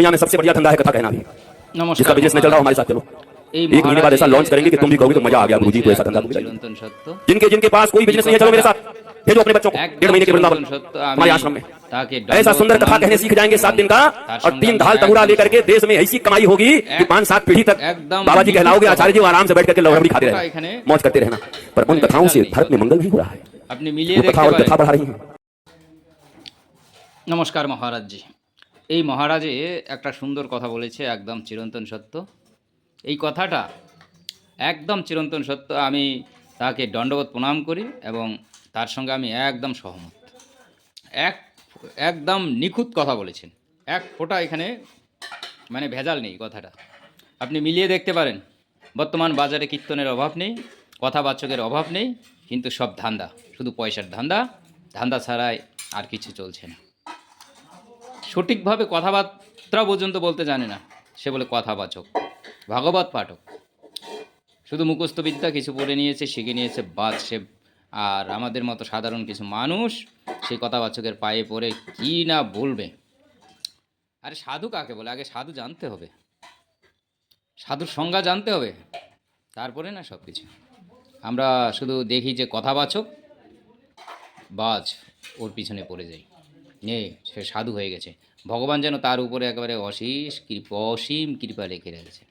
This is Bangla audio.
दुनिया में सबसे बढ़िया धंधा है कथा कहना भी। जिसका नमस्कार बिजनेस नहीं चल रहा हमारे साथ चलो। এই एक महीने बाद ऐसा लॉन्च करेंगे कि तुम भी कहोगे तो मजा आ गया गुरुजी, तो ऐसा धंधा मुझे चाहिए। চিরন্তন সত্য जिनके जिनके पास कोई बिजनेस नहीं है, चलो मेरे साथ भेजो अपने बच्चों को 1.5 महीने के वृंदावन চিরন্তন সত্য हमारे आश्रम में। তাকে ऐसा सुंदर कथा कहने सीख जाएंगे 7 दिन का, और 3 ढाल तंगुरा लेकर के देश में ऐसी कमाई होगी कि 5-7 पीढ़ी तक बाबा जी कहलाओगे, आचार्य जी आराम से बैठ करके लौड़ी खाते रहना, मौज करते रहना। पर उन कथाओं से भारत में मंगल नहीं हो रहा है। আপনি মিলিয়ে वो कथा দেখতে और कथा পারেন। बढ़ा रही है। নমস্কার মহারাজজি। এই মহারাজে একটা সুন্দর কথা বলেছে, একদম চিরন্তন সত্য। এই কথাটা একদম চিরন্তন সত্য। আমি তাকে দণ্ডবোধ প্রণাম করি এবং তার সঙ্গে আমি একদম সহমত। একদম নিখুঁত কথা বলেছেন, এক ফোঁটা এখানে মানে ভেজাল নেই কথাটা। আপনি মিলিয়ে দেখতে পারেন। বর্তমান বাজারে কীর্তনের অভাব নেই, কথাবাচকের অভাব নেই, কিন্তু সব ধান্দা, শুধু পয়সার ধান্দা। ধান্দা ছাড়াই আর কিছু চলছে না। সঠিকভাবে কথাবার্তা পর্যন্ত বলতে জানে না, সে বলে কথাবাচক, ভাগবত পাঠক। শুধু মুখস্থ বিদ্যা কিছু পড়ে নিয়েছে, শিখে নিয়েছে, বাদ সে। আর আমাদের মতো সাধারণ কিছু মানুষ সেই কথাবাচকের পায়ে পড়ে কি না বলবে। আরে সাধু কাকে বলে? আগে সাধু জানতে হবে, সাধুর সংজ্ঞা জানতে হবে, তারপরে না সব কিছু। আমরা শুধু দেখি যে কথাবাচক, বাজ, ওর পিছনে পড়ে যাই। সে সাধু হয়ে গেছে। ভগবান যেন তার উপরে একেবারে অসীম কৃপা রেখে রেখেছে।